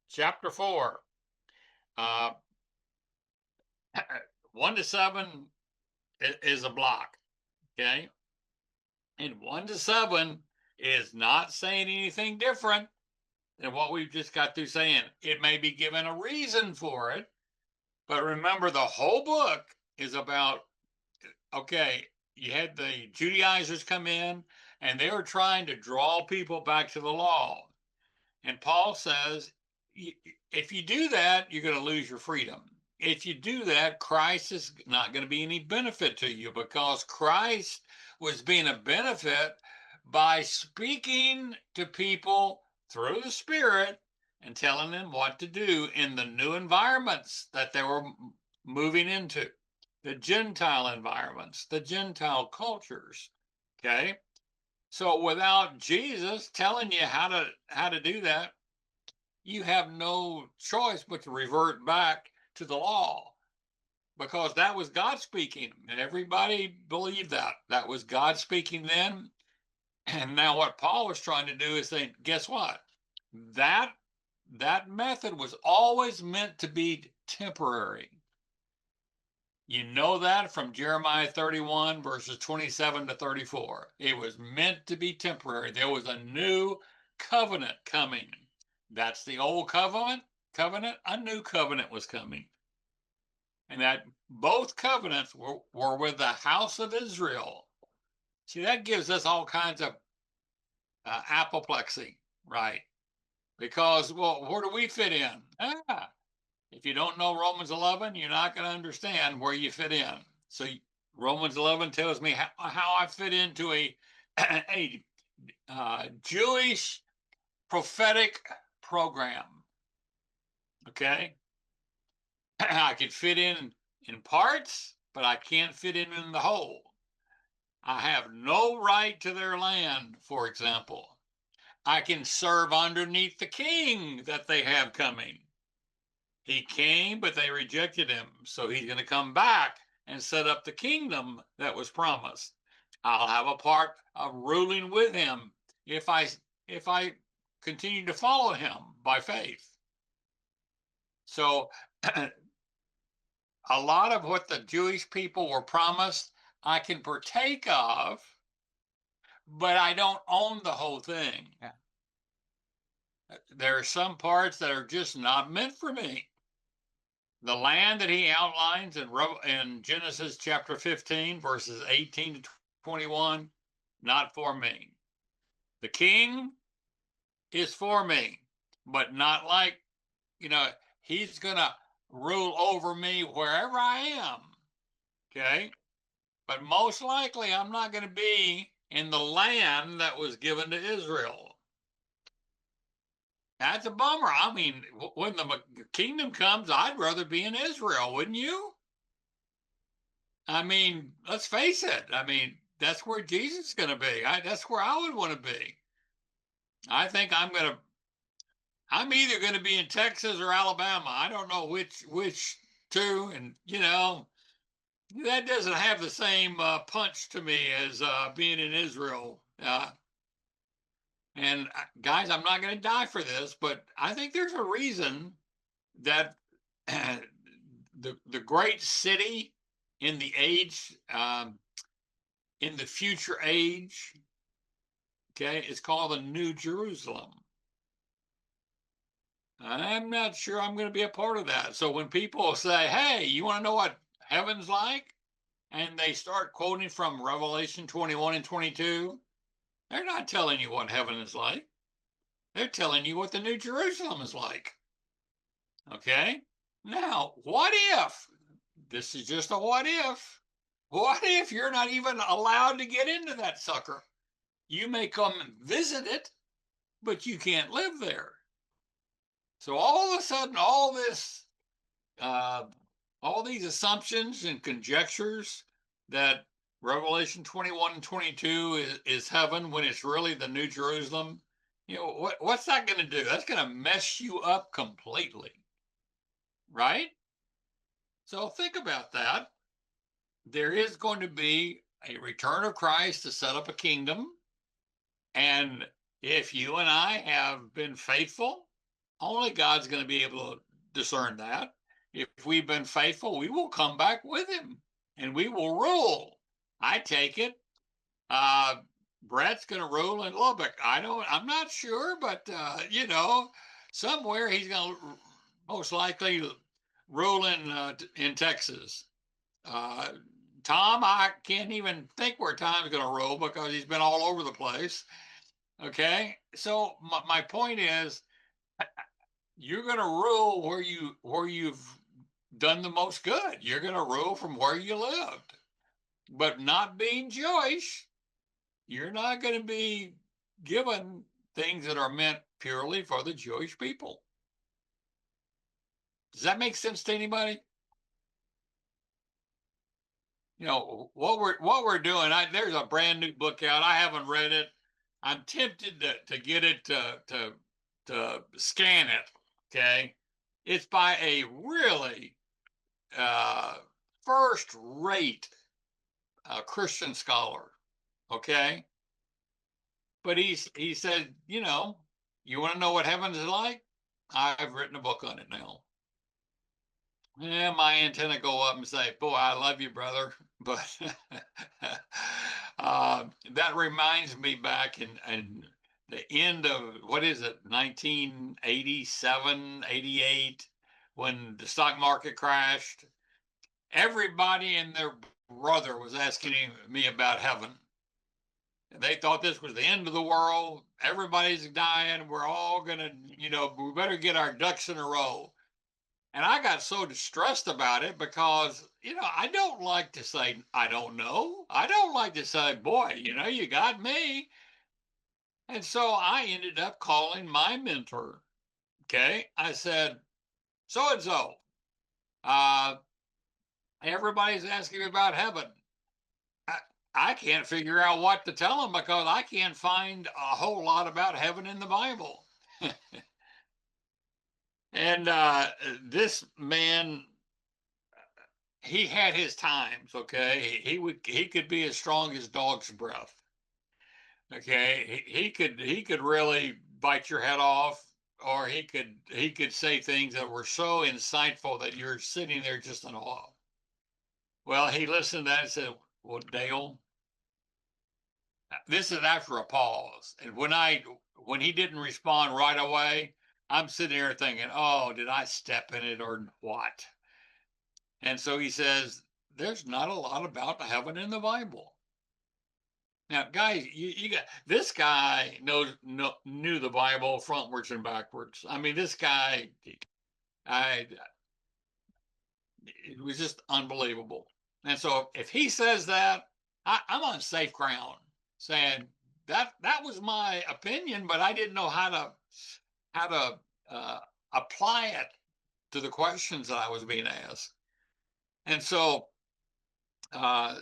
chapter 4. Uh, 1 to 7 is a block. Okay. And 1 to 7 is not saying anything different than what we've just got through saying. It may be given a reason for it, but remember, the whole book is about okay, you had the Judaizers come in and they were trying to draw people back to the law. And Paul says, if you do that, you're going to lose your freedom. If you do that, Christ is not going to be any benefit to you because Christ was being a benefit by speaking to people through the Spirit and telling them what to do in the new environments that they were moving into, the Gentile environments, the Gentile cultures. Okay. So without Jesus telling you how to do that, you have no choice but to revert back to the law because that was God speaking, and everybody believed that that was God speaking then. And now what Paul was trying to do is say, guess what? That that method was always meant to be temporary. You know that from Jeremiah 31, verses 27 to 34. It was meant to be temporary. There was a new covenant coming. That's the old covenant. A new covenant was coming. And that both covenants were with the house of Israel. See, that gives us all kinds of apoplexy, right? Because, well, where do we fit in? If you don't know Romans 11, you're not going to understand where you fit in. So Romans 11 tells me how I fit into a Jewish prophetic program. Okay, I can fit in parts, but I can't fit in the whole. I have no right to their land, for example. I can serve underneath the king that they have coming. He came, but they rejected him. So he's going to come back and set up the kingdom that was promised. I'll have a part of ruling with him if I continue to follow him by faith. So a lot of what the Jewish people were promised, I can partake of, but I don't own the whole thing. Yeah. There are some parts that are just not meant for me. The land that he outlines in Genesis chapter 15, verses 18 to 21, not for me. The king is for me, but not like, he's going to rule over me wherever I am. Okay. But most likely, I'm not going to be in the land that was given to Israel. That's a bummer. I mean, when the kingdom comes, I'd rather be in Israel, wouldn't you? I mean, let's face it. I mean, that's where Jesus is going to be. That's where I would want to be. I think I'm either going to be in Texas or Alabama. I don't know which two, and that doesn't have the same punch to me as being in Israel. And guys, I'm not going to die for this, but I think there's a reason that the great city in the age, in the future age, okay, is called the New Jerusalem. I'm not sure I'm going to be a part of that. So when people say, hey, you want to know what heaven's like? And they start quoting from Revelation 21 and 22, they're not telling you what heaven is like. They're telling you what the New Jerusalem is like. Okay? Now, what if? This is just a what if. What if you're not even allowed to get into that sucker? You may come and visit it, but you can't live there. So all of a sudden, all these assumptions and conjectures that Revelation 21 and 22 is heaven when it's really the New Jerusalem, what's that going to do? That's going to mess you up completely, right? So think about that. There is going to be a return of Christ to set up a kingdom. And if you and I have been faithful Only God's going to be able to discern that. If we've been faithful, we will come back with him and we will rule. I take it. Uh, Brett's going to rule in Lubbock. I'm not sure, but, somewhere he's going to most likely rule in Texas. Uh, Tom, I can't even think where Tom's going to rule because he's been all over the place. Okay. So my point is, you're going to rule where you've done the most good. You're going to rule from where you lived. But not being Jewish, you're not going to be given things that are meant purely for the Jewish people. Does that make sense to anybody? What we're doing. There's a brand new book out. I haven't read it. I'm tempted to get it to scan it. Okay, it's by a really first rate Christian scholar. Okay, but he said, you want to know what heaven is like? I've written a book on it now. Yeah, my antenna go up and say, "Boy, I love you, brother." But that reminds me back in the end of, what is it, 1987, 88, when the stock market crashed. Everybody and their brother was asking me about heaven. They thought this was the end of the world. Everybody's dying. We're all going to, we better get our ducks in a row. And I got so distressed about it because, I don't like to say, I don't know. I don't like to say, boy, you got me. And so I ended up calling my mentor. Okay. I said, so and so, everybody's asking me about heaven. I can't figure out what to tell them because I can't find a whole lot about heaven in the Bible. And this man, he had his times. Okay, he could be as strong as dog's breath. Okay, he could really bite your head off, or he could say things that were so insightful that you're sitting there just in awe. Well, he listened to that and said, "Well, Dale, this is after a pause." And when he didn't respond right away, I'm sitting here thinking, "Oh, did I step in it or what?" And so he says, "There's not a lot about heaven in the Bible." Now, guys, you got this guy knew the Bible frontwards and backwards. I mean, this guy, I it was just unbelievable. And so if he says that, I'm on safe ground, saying that was my opinion, but I didn't know how to apply it to the questions that I was being asked. And so, uh,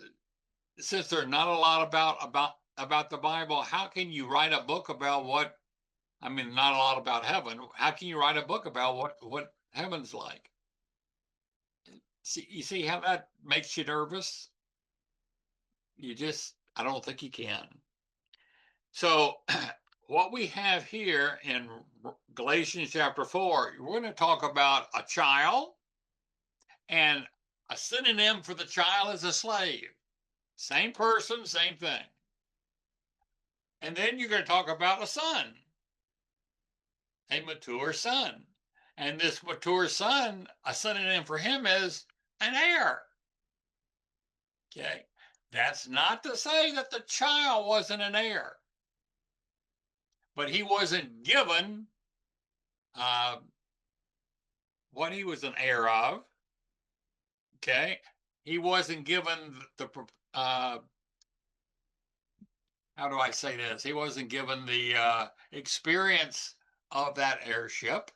since there's not a lot about the Bible, how can you write a book about what? I mean, not a lot about heaven. How can you write a book about what heaven's like? You see how that makes you nervous? I don't think you can. So, what we have here in Galatians chapter 4, we're going to talk about a child, and a synonym for the child is a slave. Same person, same thing. And then you're going to talk about a son, a mature son. And this mature son, a synonym for him is an heir. Okay. That's not to say that the child wasn't an heir, but he wasn't given what he was an heir of. Okay. He wasn't given how do I say this? He wasn't given the experience of that heirship.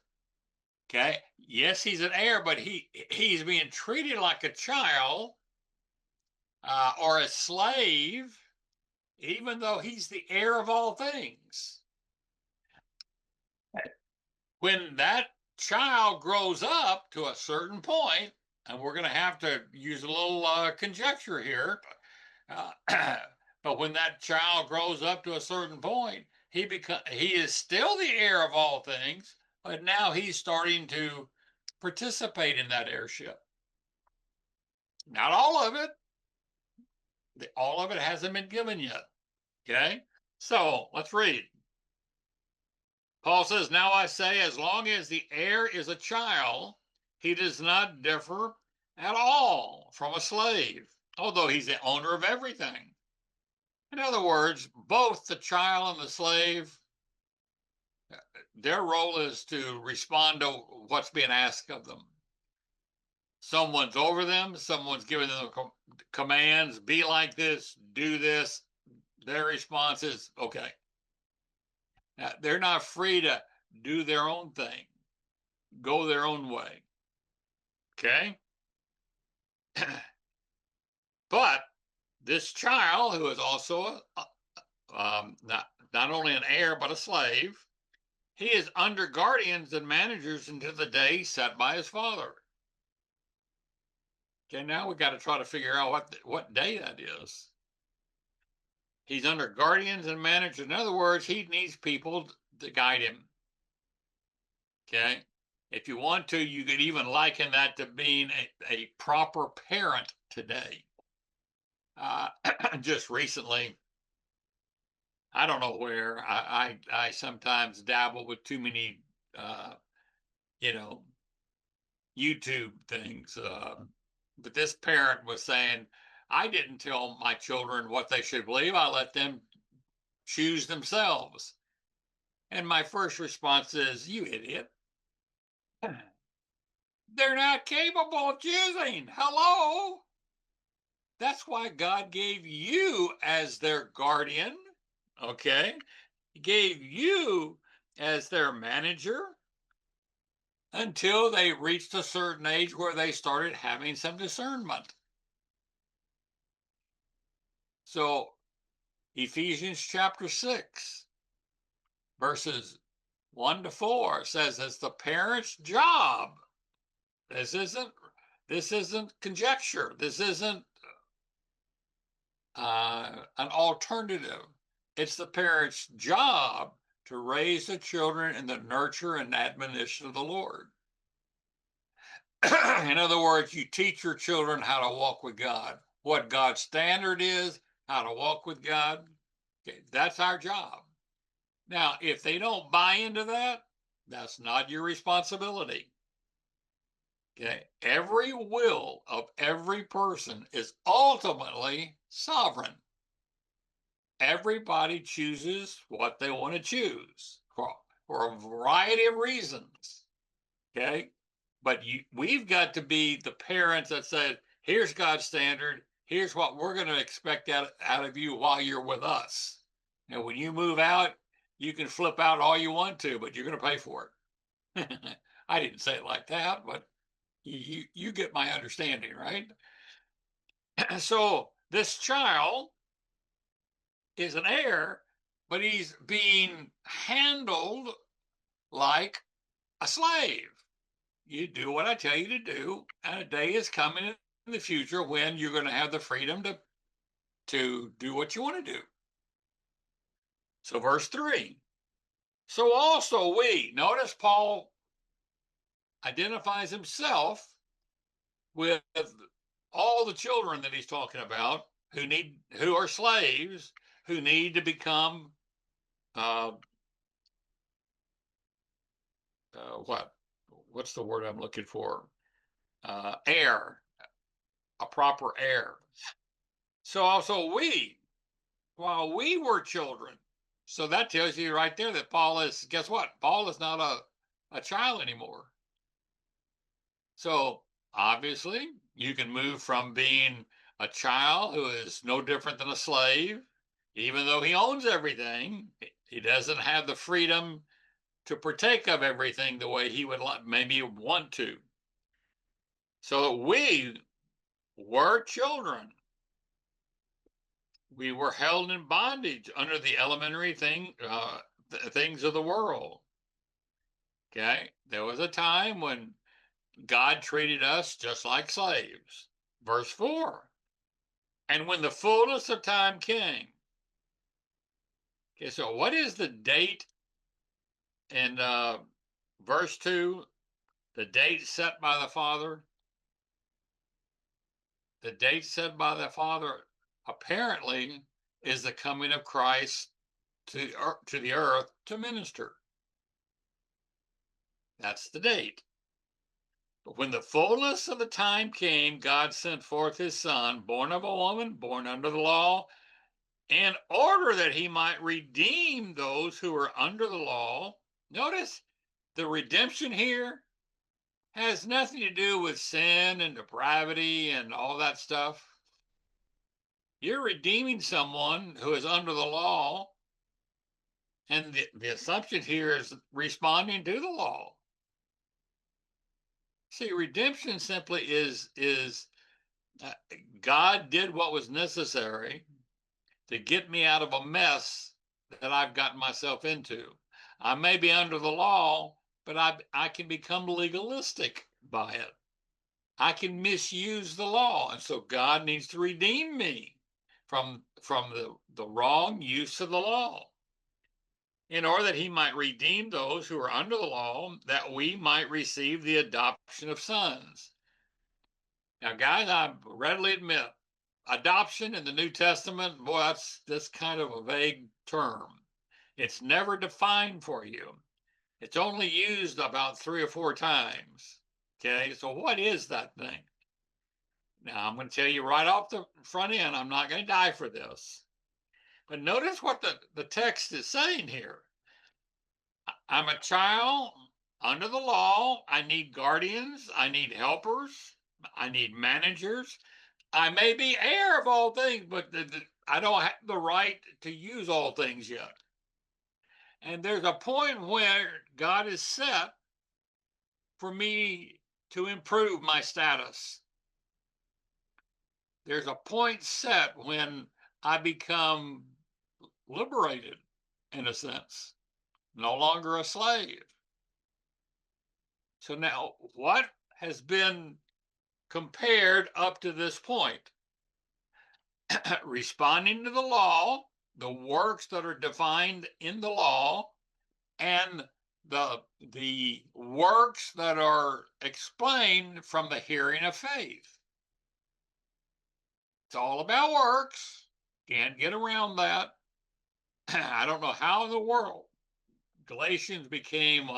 Okay. Yes, he's an heir, but he's being treated like a child or a slave, even though he's the heir of all things. When that child grows up to a certain point, and we're going to have to use a little conjecture here, but when that child grows up to a certain point, he is still the heir of all things, but now he's starting to participate in that heirship. Not all of it. All of it hasn't been given yet. Okay? So let's read. Paul says, now I say, as long as the heir is a child, he does not differ at all from a slave, although he's the owner of everything. In other words, both the child and the slave, their role is to respond to what's being asked of them. Someone's over them, someone's giving them commands, be like this, do this. Their response is, okay. Now, they're not free to do their own thing, go their own way. Okay? But this child, who is also not only an heir but a slave, he is under guardians and managers until the day set by his father. Okay, now we got to try to figure out what day that is. He's under guardians and managers. In other words, he needs people to guide him. Okay? If you want to, you could even liken that to being a proper parent today. Just recently, I don't know where, I sometimes dabble with too many, YouTube things. But this parent was saying, I didn't tell my children what they should believe. I let them choose themselves. And my first response is, you idiot. They're not capable of choosing. Hello? That's why God gave you as their guardian. Okay? He gave you as their manager until they reached a certain age where they started having some discernment. So, Ephesians chapter 6, verses 1 to 4 says it's the parent's job. This isn't conjecture. This isn't an alternative. It's the parent's job to raise the children in the nurture and admonition of the Lord. In other words, you teach your children how to walk with God, what God's standard is, how to walk with God. Okay, that's our job. Now, if they don't buy into that, that's not your responsibility. Okay, every will of every person is ultimately sovereign. Everybody chooses what they want to choose for a variety of reasons. Okay, but we've got to be the parents that said, here's God's standard. Here's what we're going to expect out of you while you're with us. And when you move out, you can flip out all you want to, but you're going to pay for it. I didn't say it like that, but you get my understanding, right? So this child is an heir, but he's being handled like a slave. You do what I tell you to do, and a day is coming in the future when you're going to have the freedom to do what you want to do. So verse 3. So also we, notice Paul identifies himself with all the children that he's talking about who are slaves, who need to become what's the word I'm looking for? Heir, a proper heir. So also we, while we were children. So that tells you right there that Paul is, guess what? Paul is not a child anymore. So obviously you can move from being a child who is no different than a slave, even though he owns everything, he doesn't have the freedom to partake of everything the way he would maybe want to. So we were children. We were held in bondage under the elementary things of the world. Okay, there was a time when God treated us just like slaves. Verse 4. And when the fullness of time came. Okay, so what is the date in verse 2, the date set by the Father. The date set by the Father apparently is the coming of Christ to the earth to minister. That's the date. But when the fullness of the time came, God sent forth his Son, born of a woman, born under the law, in order that he might redeem those who were under the law. Notice the redemption here has nothing to do with sin and depravity and all that stuff. You're redeeming someone who is under the law, and the assumption here is responding to the law. See, redemption simply is God did what was necessary to get me out of a mess that I've gotten myself into. I may be under the law, but I can become legalistic by it. I can misuse the law, and so God needs to redeem me from the wrong use of the law, in order that he might redeem those who are under the law, that we might receive the adoption of sons. Now, guys, I readily admit, adoption in the New Testament, boy, that's kind of a vague term. It's never defined for you. It's only used about 3 or 4 times. Okay, so what is that thing? Now, I'm going to tell you right off the front end, I'm not going to die for this. But notice what the text is saying here. I'm a child under the law. I need guardians. I need helpers. I need managers. I may be heir of all things, but I don't have the right to use all things yet. And there's a point where God is set for me to improve my status. There's a point set when I become liberated, in a sense, no longer a slave. So now, what has been compared up to this point? Responding to the law, the works that are defined in the law, and the works that are explained from the hearing of faith. It's all about works. Can't get around that. I don't know how in the world Galatians became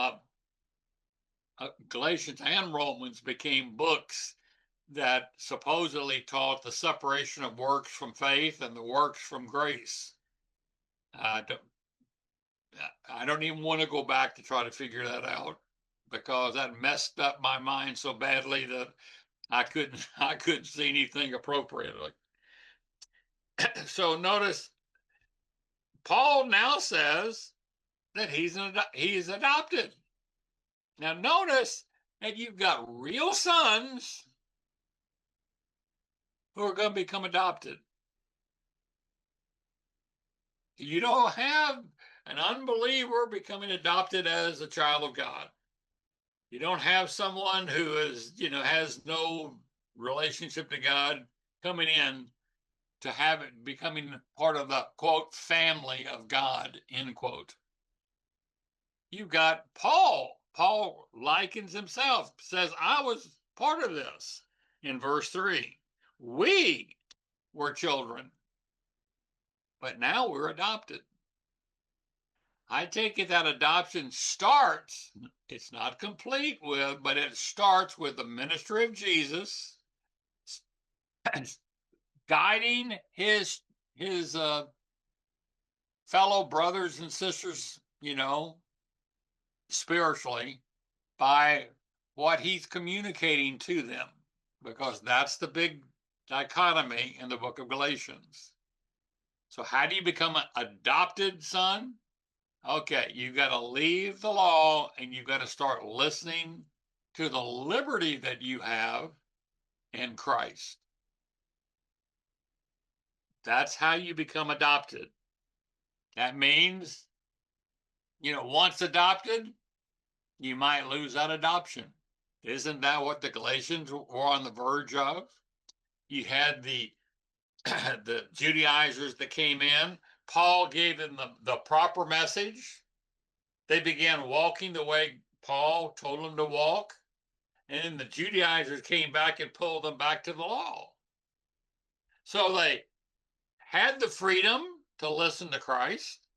Galatians and Romans became books that supposedly taught the separation of works from faith and the works from grace. I don't even want to go back to try to figure that out, because that messed up my mind so badly that I couldn't see anything appropriately. So notice Paul now says that he's adopted. Now notice that you've got real sons who are going to become adopted. You don't have an unbeliever becoming adopted as a child of God. You don't have someone who has no relationship to God coming in to have it becoming part of the quote family of God, end quote. You've got Paul. Paul likens himself, says, I was part of this in verse 3. We were children, but now we're adopted. I take it that adoption starts, it's not complete with, but it starts with the ministry of Jesus guiding his fellow brothers and sisters, spiritually, by what he's communicating to them, because that's the big dichotomy in the book of Galatians. So how do you become an adopted son? Okay, you've got to leave the law and you've got to start listening to the liberty that you have in Christ. That's how you become adopted. That means, once adopted, you might lose that adoption. Isn't that what the Galatians were on the verge of? You had the Judaizers that came in. Paul gave them the proper message. They began walking the way Paul told them to walk, and then the Judaizers came back and pulled them back to the law. So they had the freedom to listen to Christ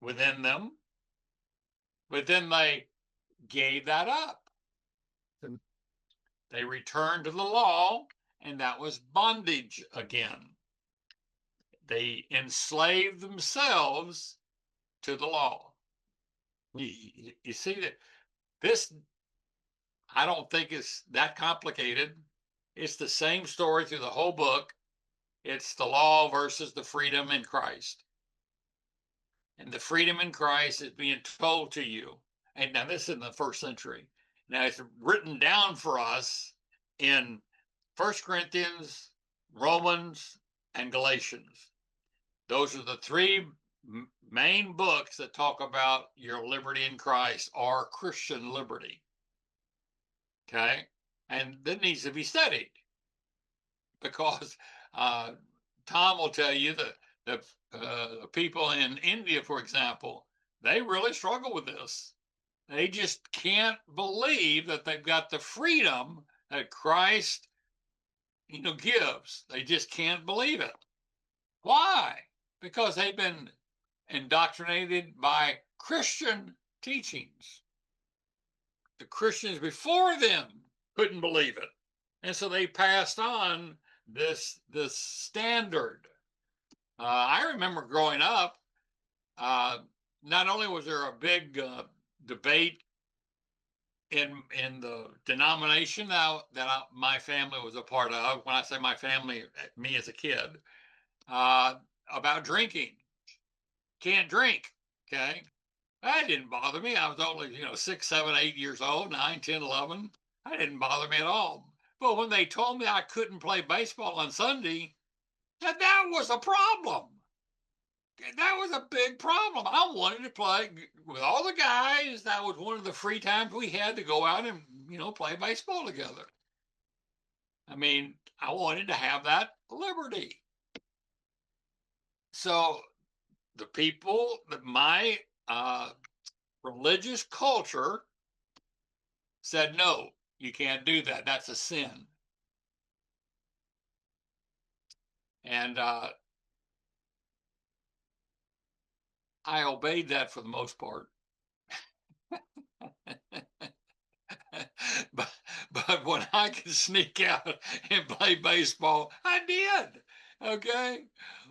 within them, but then they gave that up. They returned to the law, and that was bondage again. They enslaved themselves to the law. You see that this, I don't think it's that complicated. It's the same story through the whole book. It's the law versus the freedom in Christ. And the freedom in Christ is being told to you. And now this is in the first century. Now it's written down for us in 1 Corinthians, Romans, and Galatians. Those are the three main books that talk about your liberty in Christ, or Christian liberty. Okay? And that needs to be studied, because Tom will tell you that the people in India, for example, they really struggle with this. They just can't believe that they've got the freedom that Christ, gives. They just can't believe it. Why? Because they've been indoctrinated by Christian teachings. The Christians before them couldn't believe it. And so they passed on this standard. I remember growing up, not only was there a big debate in the denomination that my family was a part of. When I say my family, me as a kid, about drinking. Can't drink. Okay. That didn't bother me. I was only, 6, 7, 8 years old, 9, 10, 11. That didn't bother me at all. But when they told me I couldn't play baseball on Sunday, that was a problem. That was a big problem. I wanted to play with all the guys. That was one of the free times we had to go out and, play baseball together. I mean, I wanted to have that liberty. So the people that my religious culture said, no, you can't do that. That's a sin. And I obeyed that for the most part. but when I could sneak out and play baseball, I did. Okay,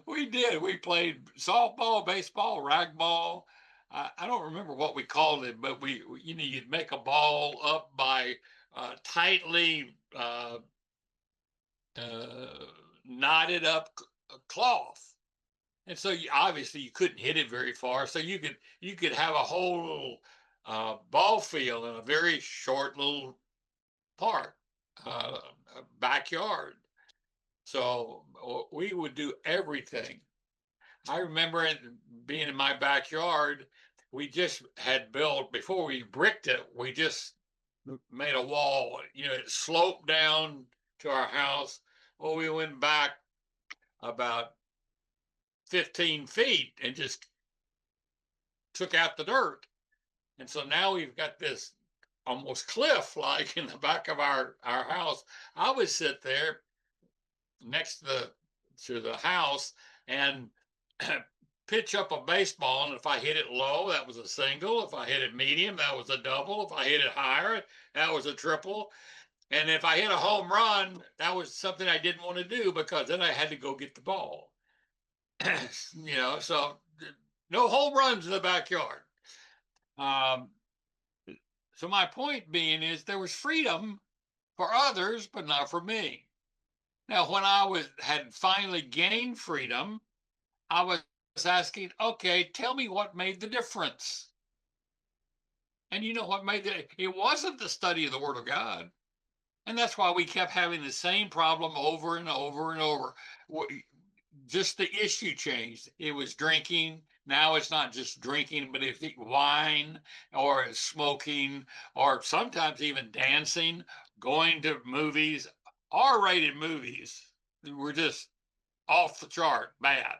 we did. We played softball, baseball, racquetball. I don't remember what we called it, but you'd make a ball up by tightly knotted up cloth. And so obviously you couldn't hit it very far. So you could have a whole little ball field in a very short little park, backyard. So we would do everything. I remember being in my backyard. We just had built, before we bricked it, we just made a wall. It sloped down to our house. Well, we went back about 15 feet and just took out the dirt. And so now we've got this almost cliff like in the back of our house. I would sit there next to the house and pitch up a baseball. And if I hit it low, that was a single. If I hit it medium, that was a double. If I hit it higher, that was a triple. And if I hit a home run, that was something I didn't want to do, because then I had to go get the ball. So no home runs in the backyard. So my point being is there was freedom for others, but not for me. Now, when I had finally gained freedom, I was asking, okay, tell me what made the difference. And you know what made it wasn't the study of the Word of God. And that's why we kept having the same problem over and over and over. Just the issue changed. It was drinking. Now it's not just drinking, but it's wine or smoking, or sometimes even dancing, going to movies. R-rated movies were just off the chart bad.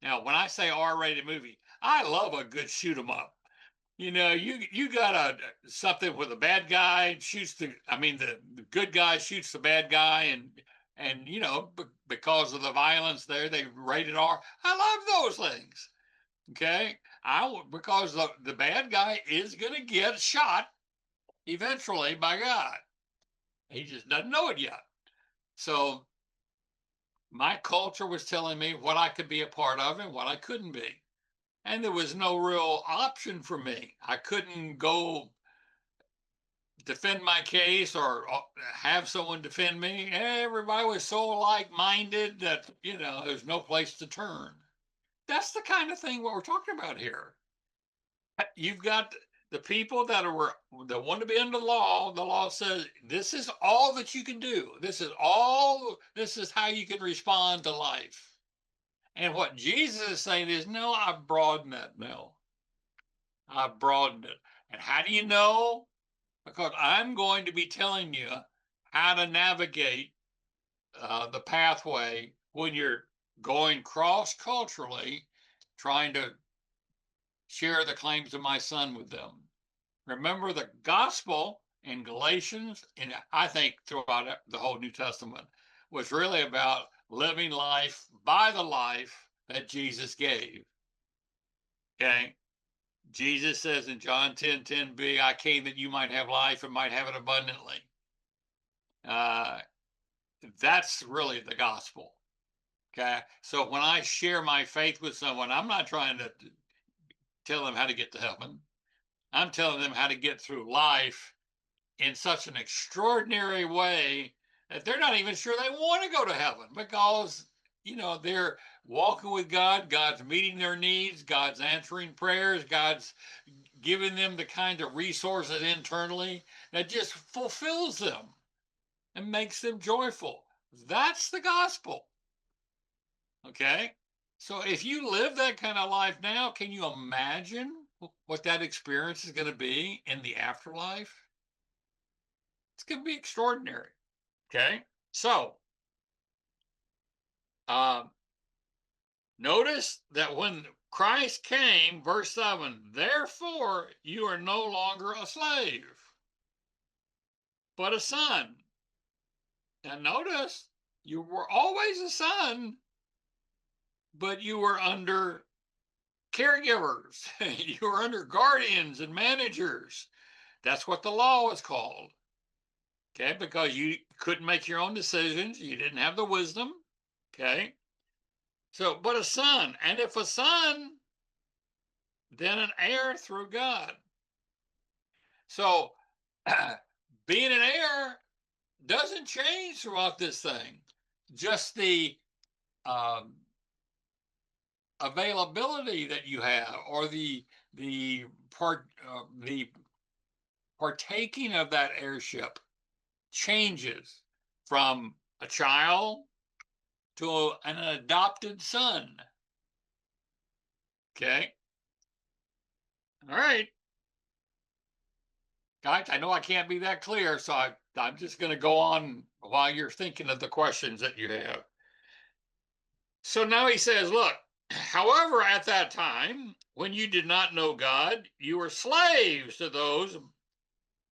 Now, when I say R-rated movie, I love a good shoot 'em up. You got something with a bad guy shoots the good guy shoots the bad guy, and because of the violence there, they rated R. I love those things. Okay, because the bad guy is going to get shot eventually by God. He just doesn't know it yet. So my culture was telling me what I could be a part of and what I couldn't be. And there was no real option for me. I couldn't go defend my case or have someone defend me. Everybody was so like-minded that, there's no place to turn. That's the kind of thing what we're talking about here. You've got the people that want to be under the law. The law says this is all that you can do. This is how you can respond to life. And what Jesus is saying is, no, I've broadened that now. I've broadened it. And how do you know? Because I'm going to be telling you how to navigate the pathway when you're going cross-culturally, trying to share the claims of my son with them. Remember, the gospel in Galatians, and I think throughout the whole New Testament, was really about living life by the life that Jesus gave. Okay? Jesus says in John 10:10b, I came that you might have life and might have it abundantly. That's really the gospel. Okay? So when I share my faith with someone, I'm not trying to tell them how to get to heaven. I'm telling them how to get through life in such an extraordinary way that they're not even sure they want to go to heaven because, they're walking with God. God's meeting their needs. God's answering prayers. God's giving them the kind of resources internally that just fulfills them and makes them joyful. That's the gospel. Okay? So if you live that kind of life now, can you imagine what that experience is going to be in the afterlife? It's going to be extraordinary. Okay? So, notice that when Christ came, verse 7, therefore you are no longer a slave, but a son. And notice, you were always a son, but you were under caregivers. You were under guardians and managers. That's what the law is called. Okay, because you couldn't make your own decisions. You didn't have the wisdom. Okay. So, but a son, and if a son, then an heir through God. So, being an heir doesn't change throughout this thing. Just the availability that you have, or the partaking of that heirship changes from a child to an adopted son. Okay. All right. Guys, I know I can't be that clear, so I'm just going to go on while you're thinking of the questions that you have. So now he says, look, however, at that time, when you did not know God, you were slaves to those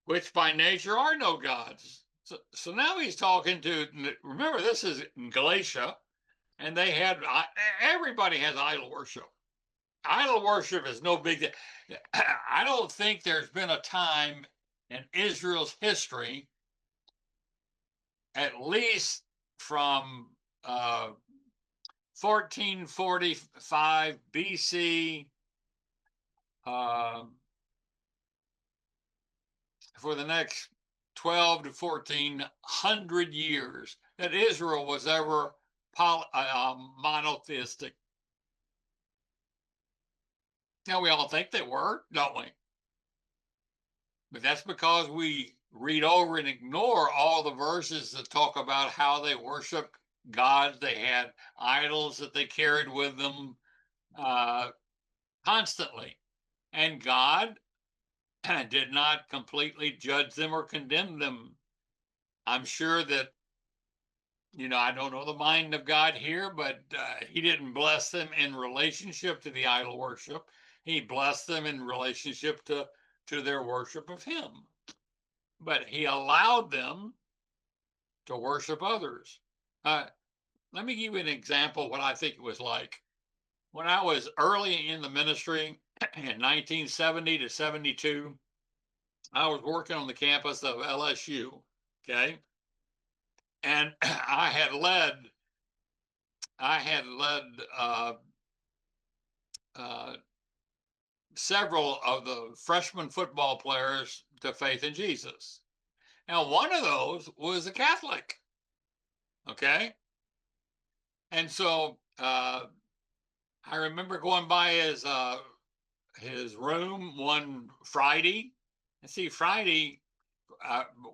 which by nature are no gods. So now he's talking to, remember, this is in Galatia, and everybody has idol worship. Idol worship is no big deal. I don't think there's been a time in Israel's history, at least from 1445 BC for the next 12 to 1400 years, that Israel was ever monotheistic. Now, we all think they were, don't we? But that's because we read over and ignore all the verses that talk about how they worship gods. They had idols that they carried with them constantly. And God did not completely judge them or condemn them. I'm sure that, I don't know the mind of God here, but he didn't bless them in relationship to the idol worship. He blessed them in relationship to their worship of him. But he allowed them to worship others. Let me give you an example of what I think it was like. When I was early in the ministry in 1970 to 72, I was working on the campus of LSU. Okay. And I had led uh, several of the freshman football players to faith in Jesus. Now, one of those was a Catholic. Okay. And so I remember going by his room one Friday. And see, Friday,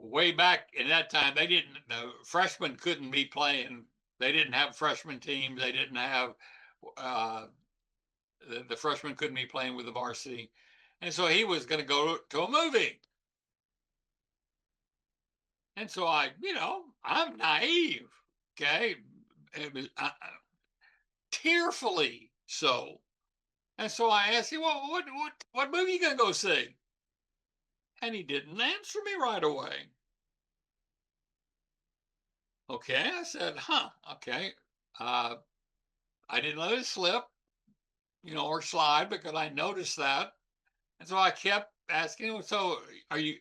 way back in that time, the freshmen couldn't be playing. They didn't have freshman teams. They didn't have, uh, the freshmen couldn't be playing with the varsity. And so he was going to go to a movie. And so I'm naive. Okay. It was tearfully so. And so I asked him, well, what movie are you going to go see? And he didn't answer me right away. Okay, I said, okay. I didn't let it slip, or slide, because I noticed that. And so I kept asking him, so are you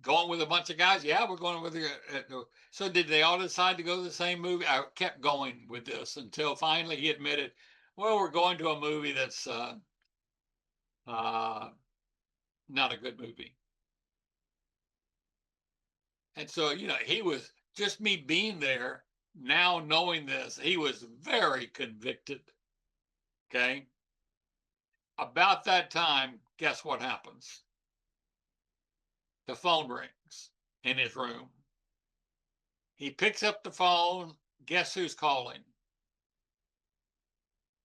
going with a bunch of guys? Yeah, we're going with you. So did they all decide to go to the same movie? I kept going with this until finally he admitted, well, we're going to a movie that's not a good movie. And so, he was just me being there, now knowing this, he was very convicted. Okay. About that time, guess what happens? The phone rings in his room. He picks up the phone. Guess who's calling?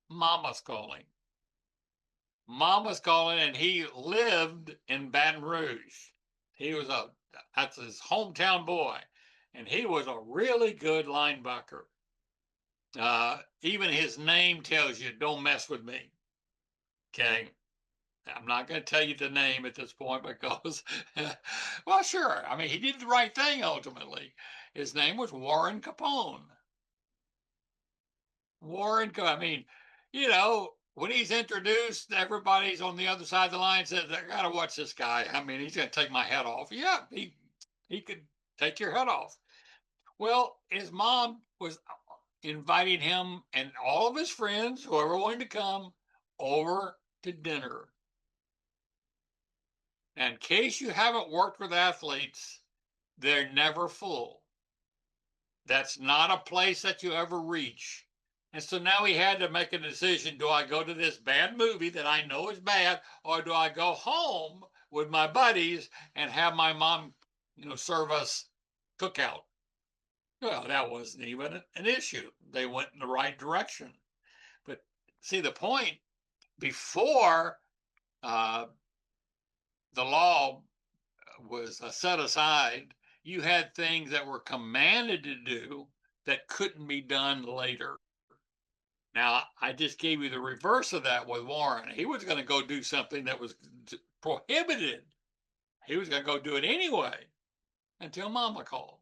Mama's calling. Mama's calling, and he lived in Baton Rouge. That's his hometown boy, and he was a really good linebacker. Even his name tells you, don't mess with me. Okay. I'm not going to tell you the name at this point because, well, sure. I mean, he did the right thing ultimately. His name was Warren Capone. I mean, when he's introduced, everybody's on the other side of the line says, I got to watch this guy. I mean, he's going to take my head off. Yeah, he could take your head off. Well, his mom was inviting him and all of his friends, whoever wanted to come, over to dinner. And in case you haven't worked with athletes, they're never full. That's not a place that you ever reach. And so now he had to make a decision. Do I go to this bad movie that I know is bad, or do I go home with my buddies and have my mom, serve us cookout? Well, that wasn't even an issue. They went in the right direction. But see, the point, before the law was set aside, you had things that were commanded to do that couldn't be done later. Now, I just gave you the reverse of that with Warren. He was going to go do something that was prohibited. He was going to go do it anyway until Mama called.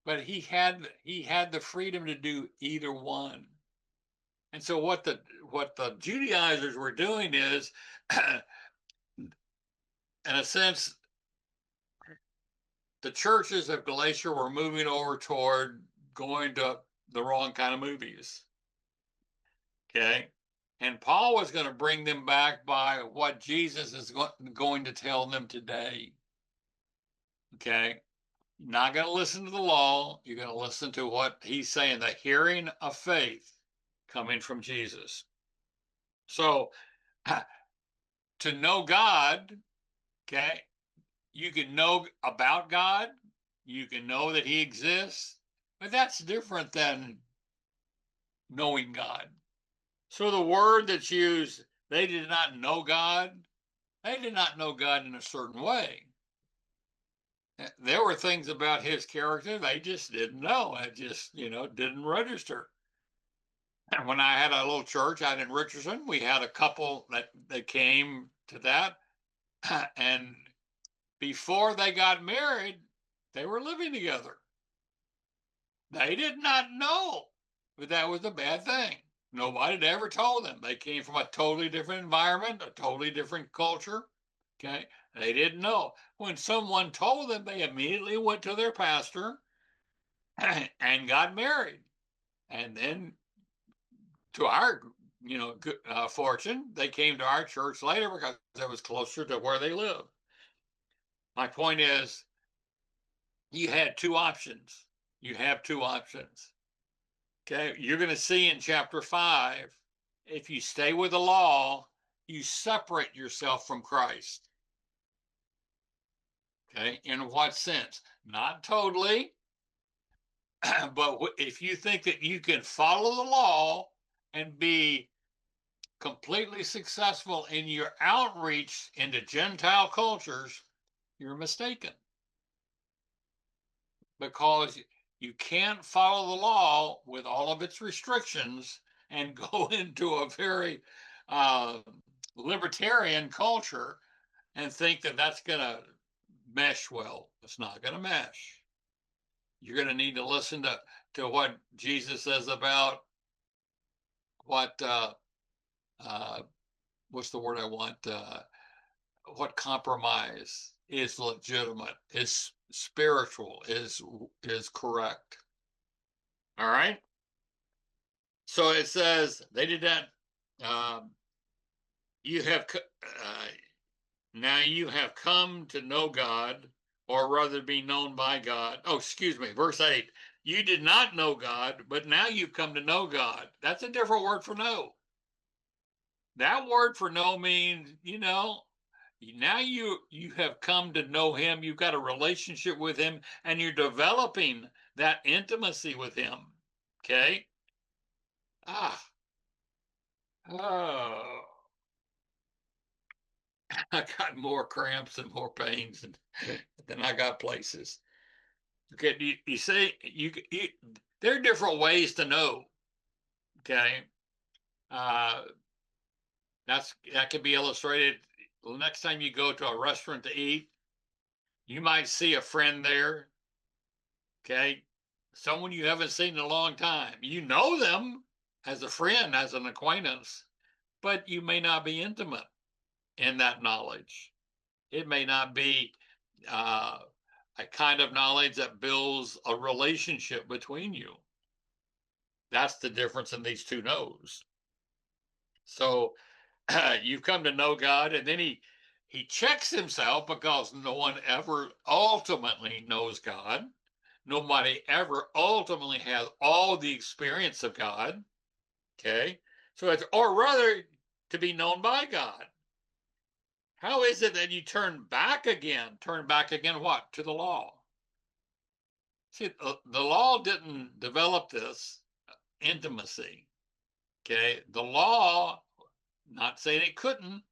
But he had the freedom to do either one. And so what the Judaizers were doing is, in a sense, the churches of Galatia were moving over toward going to the wrong kind of movies. Okay. And Paul was going to bring them back by what Jesus is going to tell them today. Okay. You're not going to listen to the law. You're going to listen to what he's saying, the hearing of faith coming from Jesus. So to know God, okay, you can know about God, you can know that he exists, but that's different than knowing God. So the word that's used, they did not know God. They did not know God in a certain way. There were things about his character they just didn't know. It just, didn't register. when I had a little church out in Richardson, we had a couple that came to that, and before they got married, they were living together. They did not know that that was a bad thing. Nobody had ever told them. They came from a totally different environment, a totally different culture. Okay. They didn't know. When someone told them, they immediately went to their pastor and got married. And then, to our fortune, they came to our church later because it was closer to where they lived. My point is, you had two options. You have two options. Okay, you're going to see in chapter 5, if you stay with the law, you separate yourself from Christ. Okay, in what sense? Not totally, but if you think that you can follow the law and be completely successful in your outreach into Gentile cultures, you're mistaken. Because you can't follow the law with all of its restrictions and go into a very libertarian culture and think that that's going to mesh well. It's not going to mesh. You're going to need to listen to what Jesus says about what what's the word I want? What compromise is legitimate, is spiritual, is correct. All right. So it says they did not. You have now you have come to know God, or rather be known by God. Oh, excuse me. Verse 8. You did not know God, but now you've come to know God. That's a different word for know. That word for know means, now you have come to know him. You've got a relationship with him, and you're developing that intimacy with him. Okay. Oh, I got more cramps and more pains than I got places. Okay, you say there are different ways to know. Okay, uh, that can be illustrated. The next time you go to a restaurant to eat, you might see a friend there. Okay, someone you haven't seen in a long time. You know them as a friend, as an acquaintance, but you may not be intimate in that knowledge. It may not be uh, a kind of knowledge that builds a relationship between you. That's the difference in these two knows. So you've come to know God, and then he checks himself because no one ever ultimately knows God. Nobody ever ultimately has all the experience of God. Okay. So it's, or rather, to be known by God. How is it that you turn back again? Turn back again what? To the law. See, the law didn't develop this intimacy. Okay. The law, not saying it couldn't,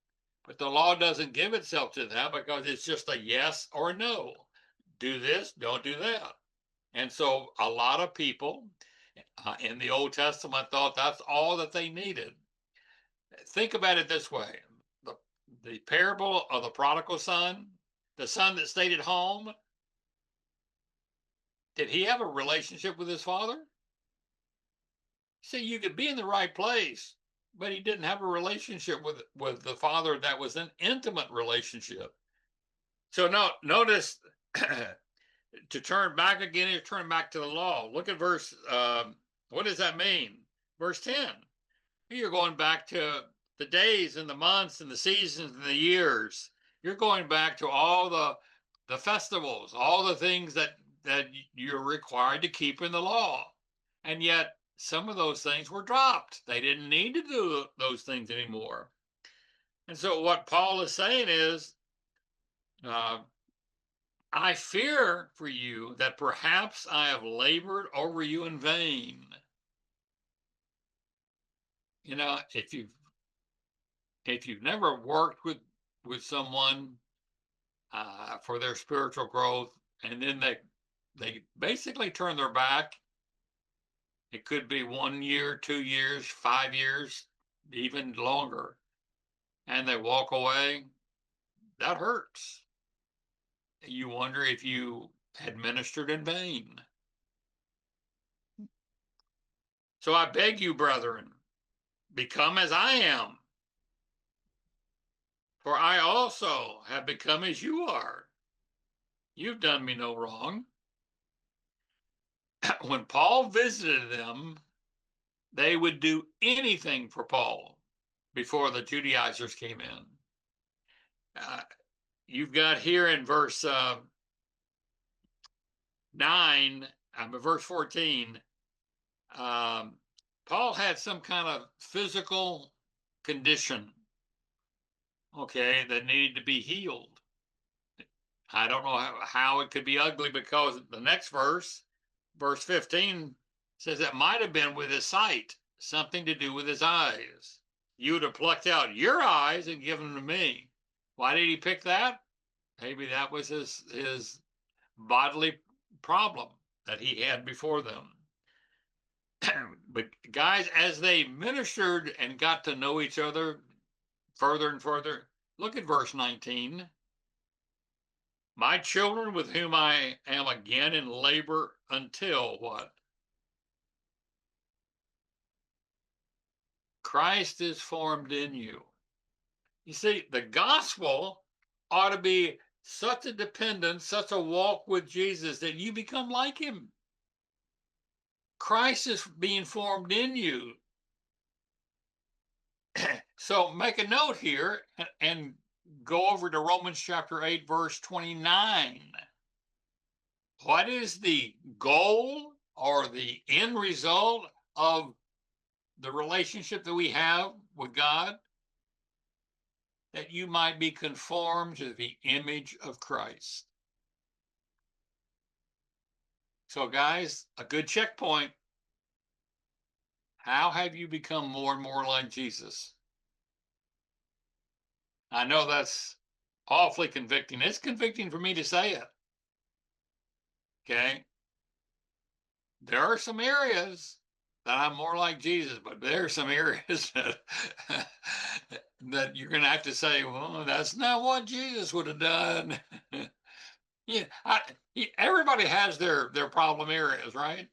but the law doesn't give itself to that because it's just a yes or no. Do this, don't do that. And so a lot of people in the Old Testament thought that's all that they needed. Think about it this way: the parable of the prodigal son, the son that stayed at home, did he have a relationship with his father? See, you could be in the right place, but he didn't have a relationship with the father that was an intimate relationship. So now notice to turn back again is turn back to the law. Look at verse, what does that mean? Verse 10. You're going back to the days and the months and the seasons and the years. You're going back to all the festivals, all the things that you're required to keep in the law. And yet some of those things were dropped. They didn't need to do those things anymore. And so what Paul is saying is, I fear for you that perhaps I have labored over you in vain. If you've never worked with someone for their spiritual growth, and then they basically turn their back It could be 1 year, 2 years, 5 years, even longer. And they walk away. That hurts. You wonder if you had ministered in vain. So I beg you, brethren, become as I am, for I also have become as you are. You've done me no wrong. When Paul visited them, they would do anything for Paul before the Judaizers came in. You've got here in verse 14, Paul had some kind of physical condition, okay, that needed to be healed. I don't know how it could be ugly, because the next verse 15, says it might have been with his sight, something to do with his eyes. You would have plucked out your eyes and given them to me. Why did he pick that? Maybe that was his bodily problem that he had before them. But guys, as they ministered and got to know each other further and further, look at verse 19. My children, with whom I am again in labor until what? Christ is formed in you. You see, the gospel ought to be such a dependence, such a walk with Jesus, that you become like him. Christ is being formed in you. So make a note here and go over to Romans chapter 8, verse 29. What is the goal or the end result of the relationship that we have with God? That you might be conformed to the image of Christ. So guys, a good checkpoint. How have you become more and more like Jesus? I know that's awfully convicting. It's convicting for me to say it. Okay. There are some areas that I'm more like Jesus, but there are some areas that you're going to have to say, well, that's not what Jesus would have done. Yeah, everybody has their problem areas, right?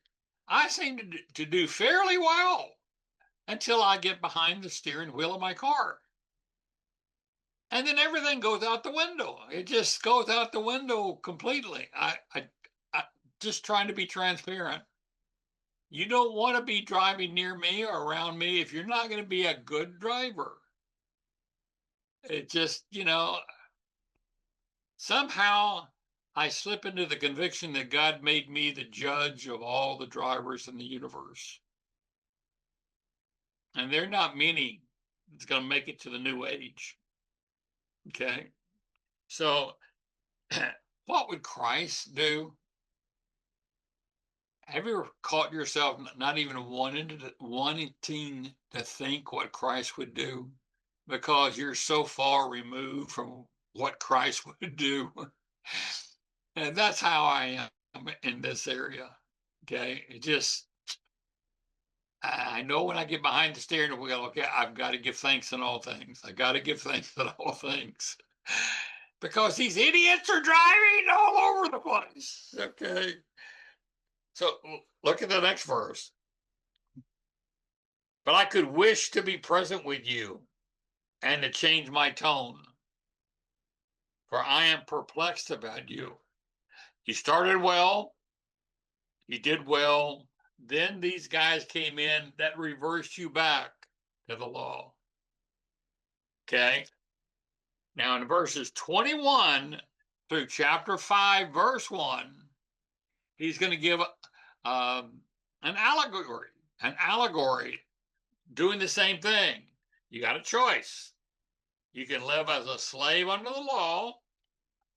I seem to do fairly well until I get behind the steering wheel of my car. And then everything goes out the window. It just goes out the window completely. I just trying to be transparent. You don't want to be driving near me or around me if you're not going to be a good driver. It just, somehow I slip into the conviction that God made me the judge of all the drivers in the universe. And there are not many that's going to make it to the new age. Okay. So what would Christ do? Have you ever caught yourself not even wanting to think what Christ would do because you're so far removed from what Christ would do? And that's how I am in this area. Okay. It just, I know when I get behind the steering wheel, okay, I've got to give thanks in all things. I got to give thanks in all things. Because these idiots are driving all over the place. Okay. So look at the next verse. But I could wish to be present with you and to change my tone, for I am perplexed about you. You started well, you did well. Then these guys came in that reversed you back to the law. Okay. Now in verses 21 through chapter 5, verse 1, he's going to give an allegory doing the same thing. You got a choice. You can live as a slave under the law,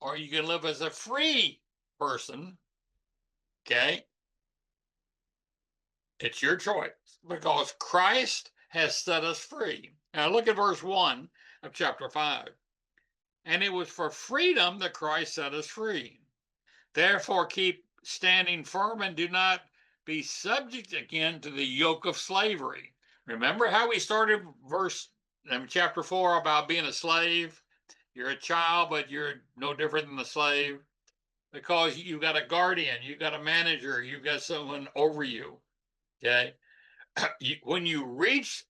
or you can live as a free person. Okay. It's your choice because Christ has set us free. Now look at verse 1 of chapter 5. And it was for freedom that Christ set us free. Therefore, keep standing firm and do not be subject again to the yoke of slavery. Remember how we started chapter 4 about being a slave? You're a child, but you're no different than the slave because you got a guardian, you got a manager, you got someone over you. Okay. When you reach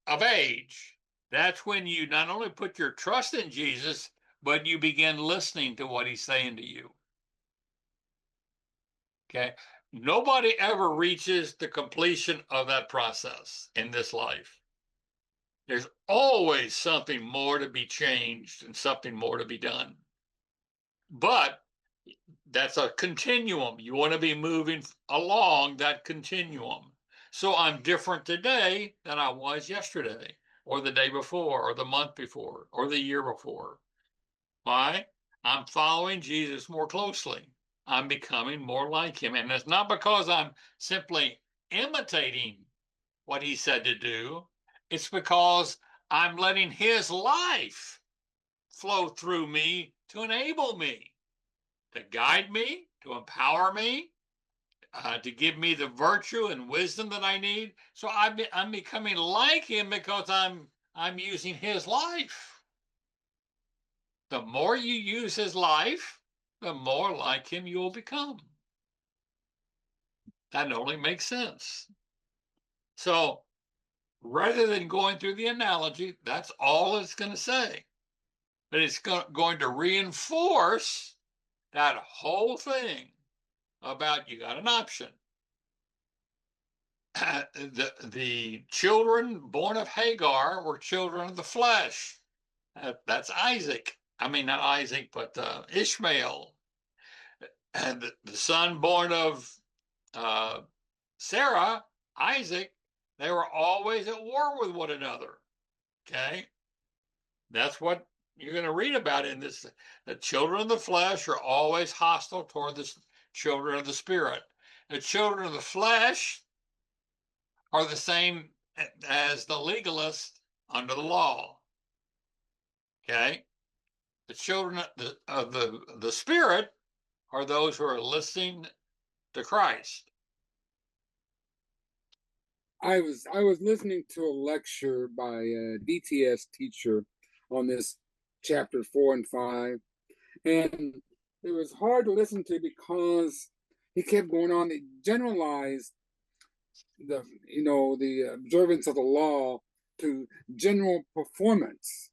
of age, that's when you not only put your trust in Jesus, but you begin listening to what he's saying to you. Okay. Nobody ever reaches the completion of that process in this life. There's always something more to be changed and something more to be done. But that's a continuum. You want to be moving along that continuum. So I'm different today than I was yesterday, or the day before, or the month before, or the year before. Why? I'm following Jesus more closely. I'm becoming more like him. And it's not because I'm simply imitating what he said to do. It's because I'm letting his life flow through me to enable me, to guide me, to empower me, to give me the virtue and wisdom that I need. So I'm becoming like him because I'm using his life. The more you use his life, the more like him you'll become. That only makes sense. So rather than going through the analogy, that's all it's going to say. But it's going to reinforce that whole thing about you got an option. The children born of Hagar were children of the flesh. That's Isaac. I mean, not Isaac, but Ishmael. And the son born of Sarah, Isaac, they were always at war with one another. Okay? That's what you're going to read about in this. The children of the flesh are always hostile toward the children of the spirit. The children of the flesh are the same as the legalists under the law. Okay? The children of the spirit are those who are listening to Christ. I was listening to a lecture by a DTS teacher on this chapter 4 and 5, and it was hard to listen to because he kept going on. It generalized the observance of the law to general performance,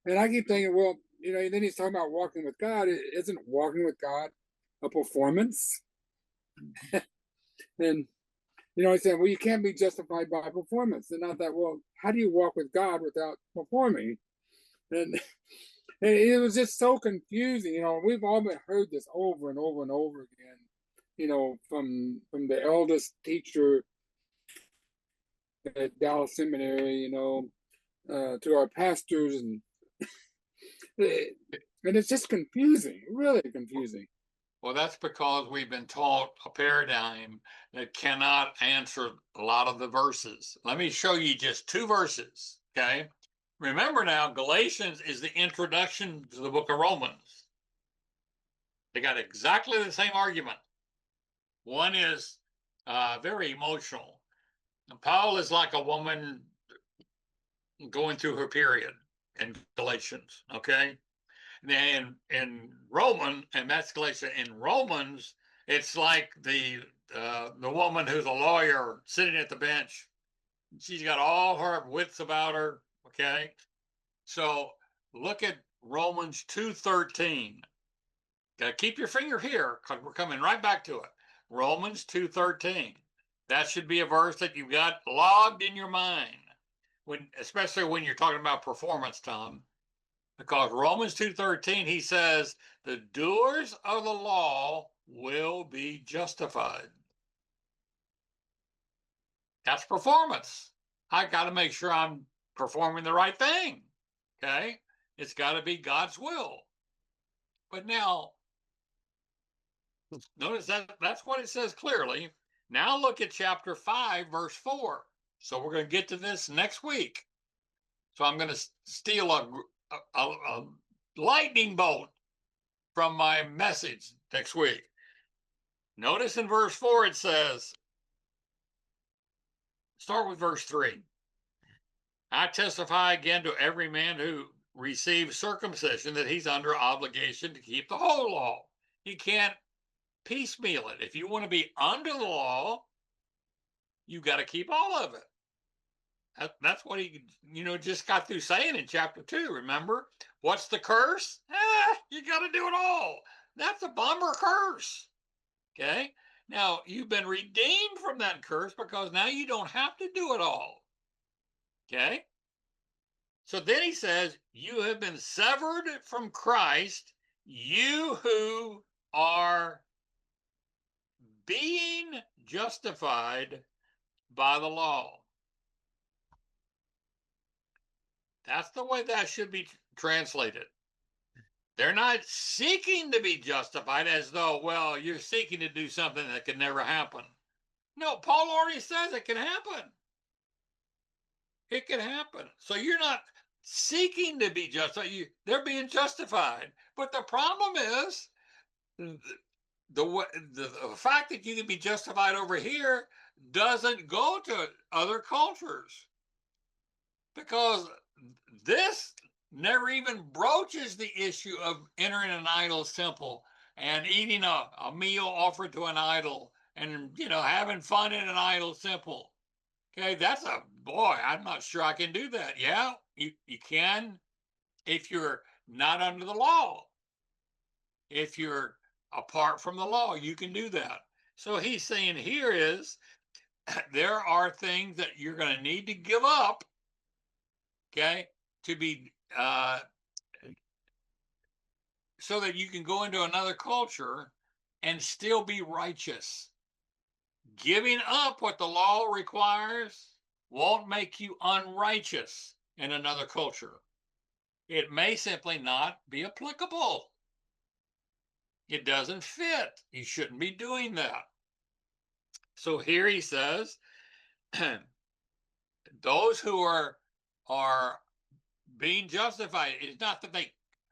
and I keep thinking, well, then he's talking about walking with God. Isn't walking with God a performance? And he said, well, you can't be justified by performance. And I thought, well, how do you walk with God without performing? And it was just so confusing. We've all been heard this over and over and over again, from the eldest teacher at Dallas Seminary, to our pastors, and it's just confusing, really confusing. Well, that's because we've been taught a paradigm that cannot answer a lot of the verses. Let me show you just 2 verses, okay? Remember now, Galatians is the introduction to the book of Romans. They got exactly the same argument. One is very emotional. Paul is like a woman going through her period in Galatians, okay? And in Roman, and that's Galatians, in Romans, it's like the woman who's a lawyer sitting at the bench. She's got all her wits about her, okay? So look at Romans 2:13. Gotta keep your finger here because we're coming right back to it. Romans 2:13. That should be a verse that you've got logged in your mind, especially when you're talking about performance, Tom. Because Romans 2:13, he says, the doers of the law will be justified. That's performance. I got to make sure I'm performing the right thing. Okay? It's got to be God's will. But now, notice that's what it says clearly. Now look at chapter 5, verse 4. So we're going to get to this next week. So I'm going to steal a lightning bolt from my message next week. Notice in verse 4 it says, start with verse 3. I testify again to every man who receives circumcision that he's under obligation to keep the whole law. He can't piecemeal it. If you want to be under the law, you got to keep all of it. That's what he, just got through saying in chapter 2. Remember, what's the curse? You got to do it all. That's a bummer curse. Okay. Now you've been redeemed from that curse because now you don't have to do it all. Okay. So then he says, you have been severed from Christ, you who are being justified by the law. That's the way that should be translated. They're not seeking to be justified as though, well, you're seeking to do something that could never happen. No, Paul already says it can happen. It can happen. So you're not seeking to be justified. They're being justified. But the problem is the fact that you can be justified over here doesn't go to other cultures, because this never even broaches the issue of entering an idol's temple and eating a meal offered to an idol and, having fun in an idol's temple. Okay, that's boy, I'm not sure I can do that. Yeah, you can if you're not under the law. If you're apart from the law, you can do that. So he's saying here is there are things that you're going to need to give up, okay, to be so that you can go into another culture and still be righteous. Giving up what the law requires won't make you unrighteous in another culture. It may simply not be applicable. It doesn't fit. You shouldn't be doing that. So here he says, those who are being justified, it's not that they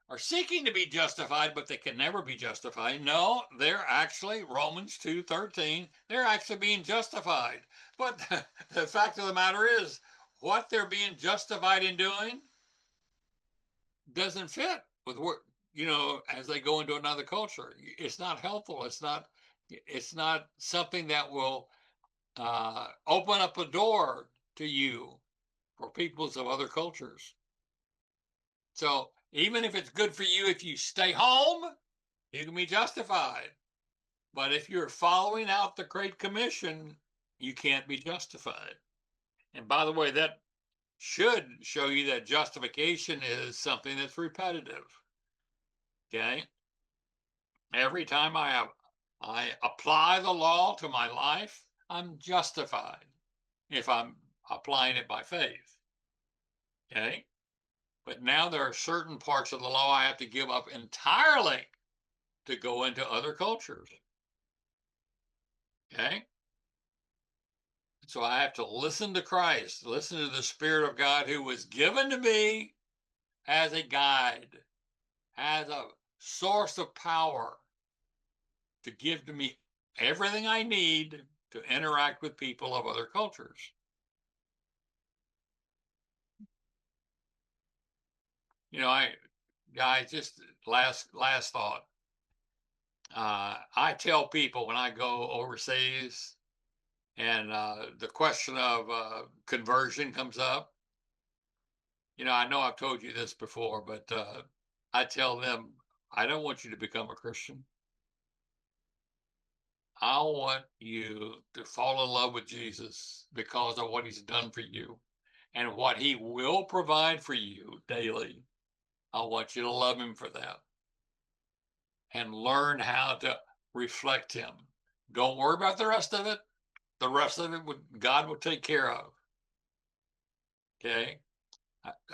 are seeking to be justified, but they can never be justified. No, they're actually, Romans 2:13, they're actually being justified. But the fact of the matter is, what they're being justified in doing doesn't fit with what, as they go into another culture. It's not helpful. It's not something that will open up a door to you for peoples of other cultures. So even if it's good for you, if you stay home, you can be justified. But if you're following out the Great Commission, you can't be justified. And by the way, that should show you that justification is something that's repetitive. Okay? Every time I apply the law to my life, I'm justified if I'm applying it by faith. Okay? But now there are certain parts of the law I have to give up entirely to go into other cultures. Okay? So I have to listen to Christ, listen to the Spirit of God who was given to me as a guide, as a source of power to give to me everything I need to interact with people of other cultures. Guys, just last thought. I tell people when I go overseas and the question of conversion comes up, I know I've told you this before, but I tell them, I don't want you to become a Christian. I want you to fall in love with Jesus because of what he's done for you and what he will provide for you daily. I want you to love him for that and learn how to reflect him. Don't worry about the rest of it. The rest of it, God will take care of. Okay.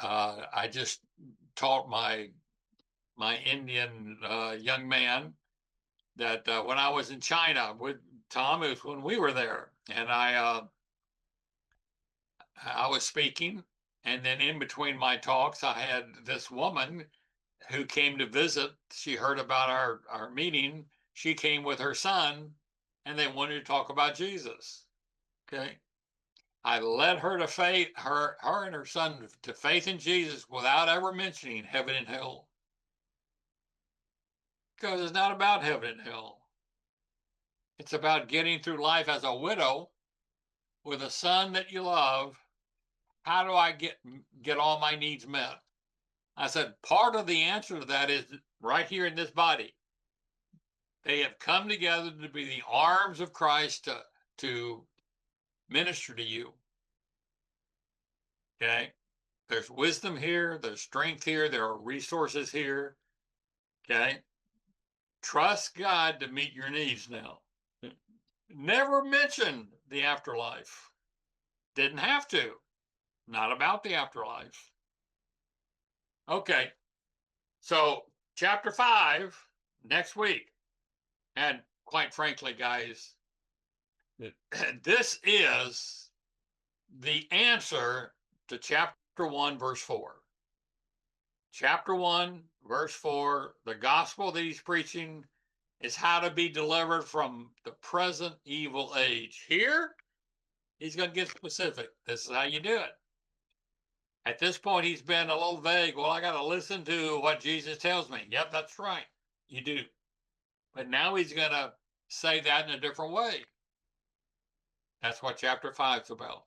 I just taught my Indian young man that when I was in China with Tom, it was when we were there, and I was speaking, and then in between my talks, I had this woman who came to visit. She heard about our meeting. She came with her son, and they wanted to talk about Jesus. Okay. I led her to faith, her and her son to faith in Jesus without ever mentioning heaven and hell. Because it's not about heaven and hell. It's about getting through life as a widow with a son that you love. How do I get all my needs met? I said, part of the answer to that is right here in this body. They have come together to be the arms of Christ to minister to you. Okay. There's wisdom here. There's strength here. There are resources here. Okay. Trust God to meet your needs now. Never mentioned the afterlife. Didn't have to. Not about the afterlife. Okay. So, chapter 5 next week. And quite frankly, guys, this is the answer to chapter 1, verse 4. Chapter 1, verse 4, the gospel that he's preaching is how to be delivered from the present evil age. Here, he's going to get specific. This is how you do it. At this point, he's been a little vague. Well, I got to listen to what Jesus tells me. Yep, that's right. You do. But now he's going to say that in a different way. That's what chapter 5 is about.